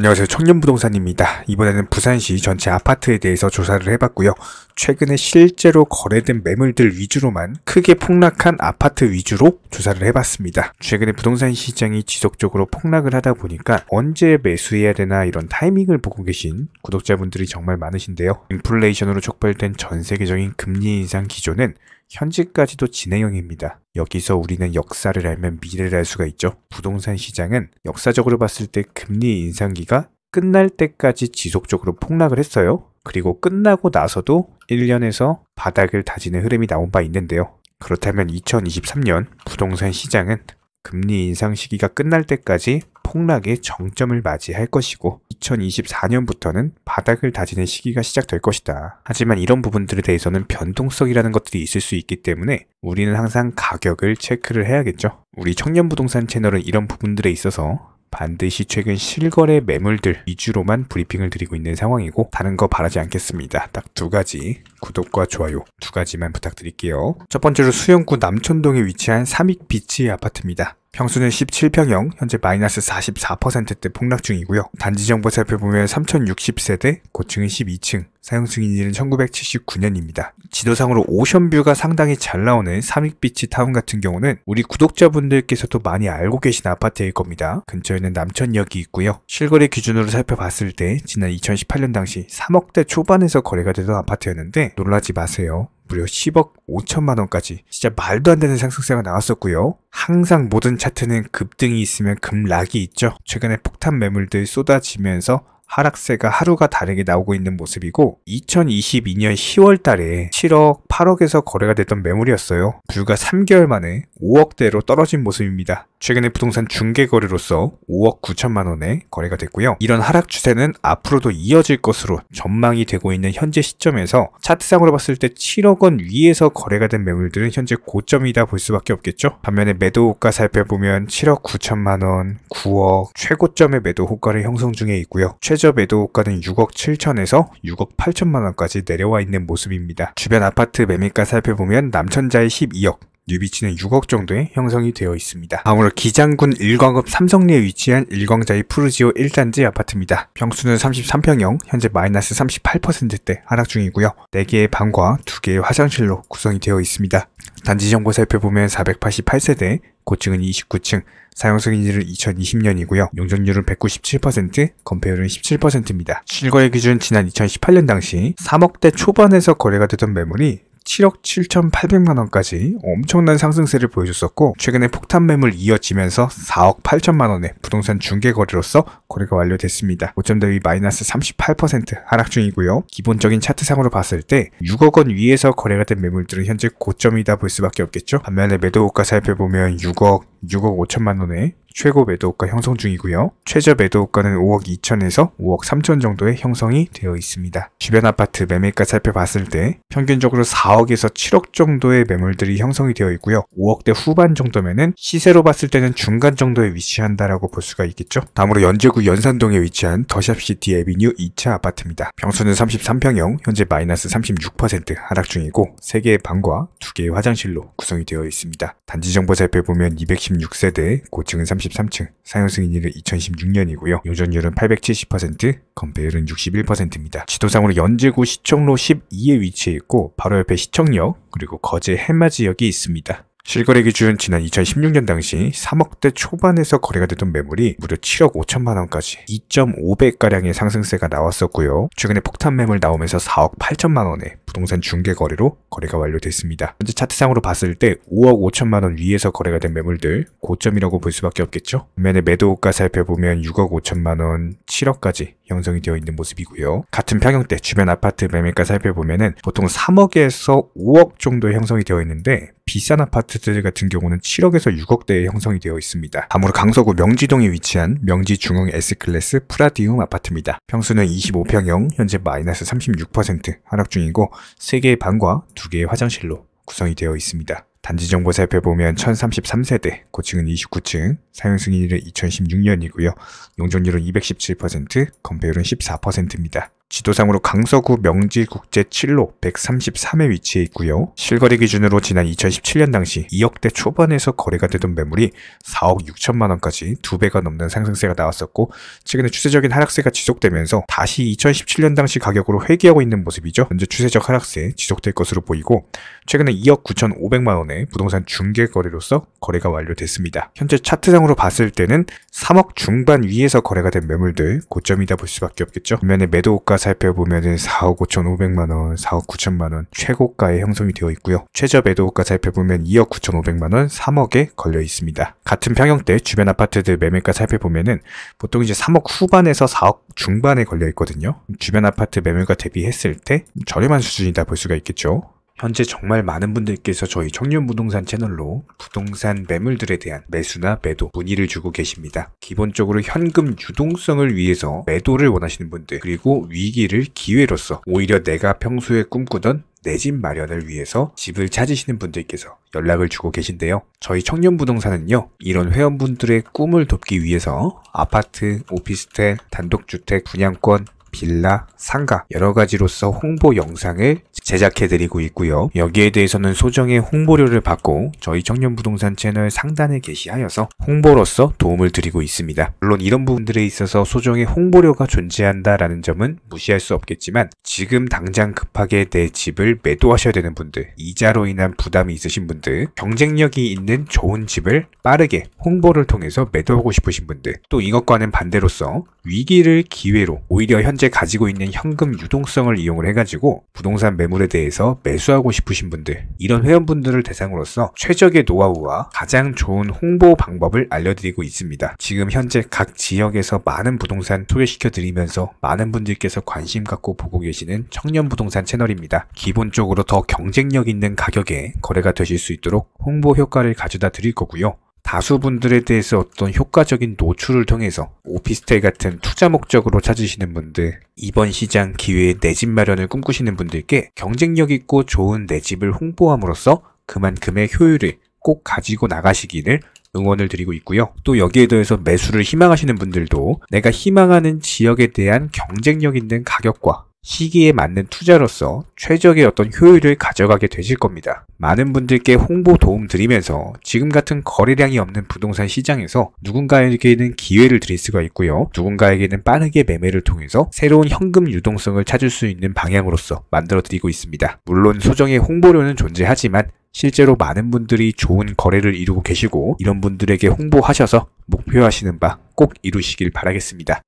안녕하세요. 청년부동산입니다. 이번에는 부산시 전체 아파트에 대해서 조사를 해봤고요. 최근에 실제로 거래된 매물들 위주로만 크게 폭락한 아파트 위주로 조사를 해봤습니다. 최근에 부동산 시장이 지속적으로 폭락을 하다 보니까 언제 매수해야 되나 이런 타이밍을 보고 계신 구독자분들이 정말 많으신데요. 인플레이션으로 촉발된 전 세계적인 금리 인상 기조는 현재까지도 진행형입니다. 여기서 우리는 역사를 알면 미래를 알 수가 있죠. 부동산 시장은 역사적으로 봤을 때 금리 인상기가 끝날 때까지 지속적으로 폭락을 했어요. 그리고 끝나고 나서도 1년에서 바닥을 다지는 흐름이 나온 바 있는데요. 그렇다면 2023년 부동산 시장은 금리 인상 시기가 끝날 때까지 폭락의 정점을 맞이할 것이고 2024년부터는 바닥을 다지는 시기가 시작될 것이다. 하지만 이런 부분들에 대해서는 변동성이라는 것들이 있을 수 있기 때문에 우리는 항상 가격을 체크를 해야겠죠. 우리 청년부동산 채널은 이런 부분들에 있어서 반드시 최근 실거래 매물들 위주로만 브리핑을 드리고 있는 상황이고 다른 거 바라지 않겠습니다. 딱 두 가지, 구독과 좋아요 두 가지만 부탁드릴게요. 첫 번째로 수영구 남천동에 위치한 삼익비치 아파트입니다. 평수는 17평형, 현재 마이너스 44%대 폭락 중이고요. 단지 정보 살펴보면 3060세대, 고층은 12층, 사용 승인일은 1979년입니다. 지도상으로 오션뷰가 상당히 잘 나오는 삼익비치 타운 같은 경우는 우리 구독자분들께서도 많이 알고 계신 아파트일 겁니다. 근처에는 남천역이 있고요. 실거래 기준으로 살펴봤을 때 지난 2018년 당시 3억대 초반에서 거래가 되던 아파트였는데 놀라지 마세요. 무려 10억 5천만 원까지 진짜 말도 안 되는 상승세가 나왔었고요. 항상 모든 차트는 급등이 있으면 급락이 있죠. 최근에 폭탄 매물들 쏟아지면서 하락세가 하루가 다르게 나오고 있는 모습이고 2022년 10월 달에 7억, 8억에서 거래가 됐던 매물이었어요. 불과 3개월 만에 5억대로 떨어진 모습입니다. 최근에 부동산 중개거래로서 5억 9천만 원에 거래가 됐고요. 이런 하락 추세는 앞으로도 이어질 것으로 전망이 되고 있는 현재 시점에서 차트상으로 봤을 때 7억 원 위에서 거래가 된 매물들은 현재 고점이다 볼 수밖에 없겠죠. 반면에 매도 호가 살펴보면 7억 9천만 원, 9억, 최고점의 매도 호가를 형성 중에 있고요. 최저 매도 호가는 6억 7천에서 6억 8천만 원까지 내려와 있는 모습입니다. 주변 아파트 매매가 살펴보면 남천자의 12억, 뉴비치는 6억 정도의 형성이 되어 있습니다. 다음으로 기장군 일광읍 삼성리에 위치한 일광자의 푸르지오 1단지 아파트입니다. 평수는 33평형, 현재 마이너스 38%대 하락 중이고요. 4개의 방과 2개의 화장실로 구성이 되어 있습니다. 단지 정보 살펴보면 488세대, 고층은 29층, 사용 승인일은 2020년이고요. 용적률은 197%, 건폐율은 17%입니다. 실거래 기준 지난 2018년 당시 3억대 초반에서 거래가 되던 매물이 7억 7,800만 원까지 엄청난 상승세를 보여줬었고 최근에 폭탄 매물 이어지면서 4억 8천만 원의 부동산 중개거래로서 거래가 완료됐습니다. 고점 대비 마이너스 38% 하락 중이고요. 기본적인 차트상으로 봤을 때 6억 원 위에서 거래가 된 매물들은 현재 고점이다 볼 수밖에 없겠죠. 반면에 매도호가 살펴보면 6억 5천만 원의 최고 매도호가 형성 중이고요. 최저 매도호가는 5억 2천에서 5억 3천 정도의 형성이 되어 있습니다. 주변 아파트 매매가 살펴봤을 때 평균적으로 4억에서 7억 정도의 매물들이 형성이 되어 있고요. 5억대 후반 정도면은 시세로 봤을 때는 중간 정도에 위치한다라고 볼 수가 있겠죠. 다음으로 연제구 연산동에 위치한 더샵시티 에비뉴 2차 아파트입니다. 평수는 33평형, 현재 마이너스 36% 하락 중이고 3개의 방과 2개의 화장실로 구성이 되어 있습니다. 단지 정보 살펴보면 216세대, 고층은 33층, 사용 승인일은 2016년이고요. 용적률은 870%, 건폐율은 61%입니다. 지도상으로 연제구 시청로 12에 위치해 있고 바로 옆에 시청역, 그리고 거제 해맞이역이 있습니다. 실거래 기준 지난 2016년 당시 3억대 초반에서 거래가 되던 매물이 무려 7억 5천만 원까지 2.5배가량의 상승세가 나왔었고요. 최근에 폭탄 매물 나오면서 4억 8천만 원의 부동산 중개거래로 거래가 완료됐습니다. 현재 차트상으로 봤을 때 5억 5천만 원 위에서 거래가 된 매물들 고점이라고 볼 수밖에 없겠죠. 반면에 매도호가 살펴보면 6억 5천만 원, 7억까지 형성이 되어 있는 모습이고요. 같은 평형대 주변 아파트 매매가 살펴보면은 보통 3억에서 5억 정도 형성이 되어 있는데 비싼 아파트들 같은 경우는 7억에서 6억대에 형성이 되어 있습니다. 다음으로 강서구 명지동에 위치한 명지중흥 S클래스 프라디움 아파트입니다. 평수는 25평형, 현재 마이너스 36% 하락 중이고 3개의 방과 2개의 화장실로 구성이 되어 있습니다. 단지 정보 살펴보면 1033세대, 고층은 29층, 사용 승인일은 2016년이고요. 용적률은 217%, 건폐율은 14%입니다. 지도상으로 강서구 명지국제 7로 133에 위치해 있고요. 실거래 기준으로 지난 2017년 당시 2억대 초반에서 거래가 되던 매물이 4억 6천만 원까지 2배가 넘는 상승세가 나왔었고, 최근에 추세적인 하락세가 지속되면서 다시 2017년 당시 가격으로 회귀하고 있는 모습이죠. 현재 추세적 하락세 지속될 것으로 보이고, 최근에 2억 9,500만 원의 부동산 중개 거래로서 거래가 완료됐습니다. 현재 차트상으로 봤을 때는 3억 중반 위에서 거래가 된 매물들 고점이다 볼 수밖에 없겠죠. 반면에 매도가 살펴보면은 4억 5,500만 원, 4억 9천만 원 최고가에 형성이 되어 있고요. 최저 매도가 살펴보면 2억 9,500만 원, 3억에 걸려 있습니다. 같은 평형대 주변 아파트들 매매가 살펴보면은 보통 이제 3억 후반에서 4억 중반에 걸려 있거든요. 주변 아파트 매물가 대비했을 때 저렴한 수준이다 볼 수가 있겠죠. 현재 정말 많은 분들께서 저희 청년부동산 채널로 부동산 매물들에 대한 매수나 매도 문의를 주고 계십니다. 기본적으로 현금 유동성을 위해서 매도를 원하시는 분들, 그리고 위기를 기회로서 오히려 내가 평소에 꿈꾸던 내 집 마련을 위해서 집을 찾으시는 분들께서 연락을 주고 계신데요. 저희 청년부동산은요, 이런 회원분들의 꿈을 돕기 위해서 아파트, 오피스텔, 단독주택, 분양권, 빌라, 상가 여러 가지로서 홍보 영상을 제작해드리고 있고요. 여기에 대해서는 소정의 홍보료를 받고 저희 청년부동산 채널 상단에 게시하여서 홍보로서 도움을 드리고 있습니다. 물론 이런 부분들에 있어서 소정의 홍보료가 존재한다라는 점은 무시할 수 없겠지만, 지금 당장 급하게 내 집을 매도하셔야 되는 분들, 이자로 인한 부담이 있으신 분들, 경쟁력이 있는 좋은 집을 빠르게 홍보를 통해서 매도하고 싶으신 분들, 또 이것과는 반대로서 위기를 기회로 오히려 현재 가지고 있는 현금 유동성을 이용을 해가지고 부동산 매물에 대해서 매수하고 싶으신 분들, 이런 회원분들을 대상으로서 최적의 노하우와 가장 좋은 홍보 방법을 알려드리고 있습니다. 지금 현재 각 지역에서 많은 부동산 소개시켜드리면서 많은 분들께서 관심 갖고 보고 계시는 청년부동산 채널입니다. 기본적으로 더 경쟁력 있는 가격에 거래가 되실 수 있도록 홍보 효과를 가져다 드릴 거고요. 다수 분들에 대해서 어떤 효과적인 노출을 통해서 오피스텔 같은 투자 목적으로 찾으시는 분들, 이번 시장 기회에 내 집 마련을 꿈꾸시는 분들께 경쟁력 있고 좋은 내 집을 홍보함으로써 그만큼의 효율을 꼭 가지고 나가시기를 응원을 드리고 있고요. 또 여기에 더해서 매수를 희망하시는 분들도 내가 희망하는 지역에 대한 경쟁력 있는 가격과 시기에 맞는 투자로서 최적의 어떤 효율을 가져가게 되실 겁니다. 많은 분들께 홍보 도움 드리면서 지금 같은 거래량이 없는 부동산 시장에서 누군가에게는 기회를 드릴 수가 있고요. 누군가에게는 빠르게 매매를 통해서 새로운 현금 유동성을 찾을 수 있는 방향으로서 만들어 드리고 있습니다. 물론 소정의 홍보료는 존재하지만 실제로 많은 분들이 좋은 거래를 이루고 계시고, 이런 분들에게 홍보하셔서 목표하시는 바 꼭 이루시길 바라겠습니다.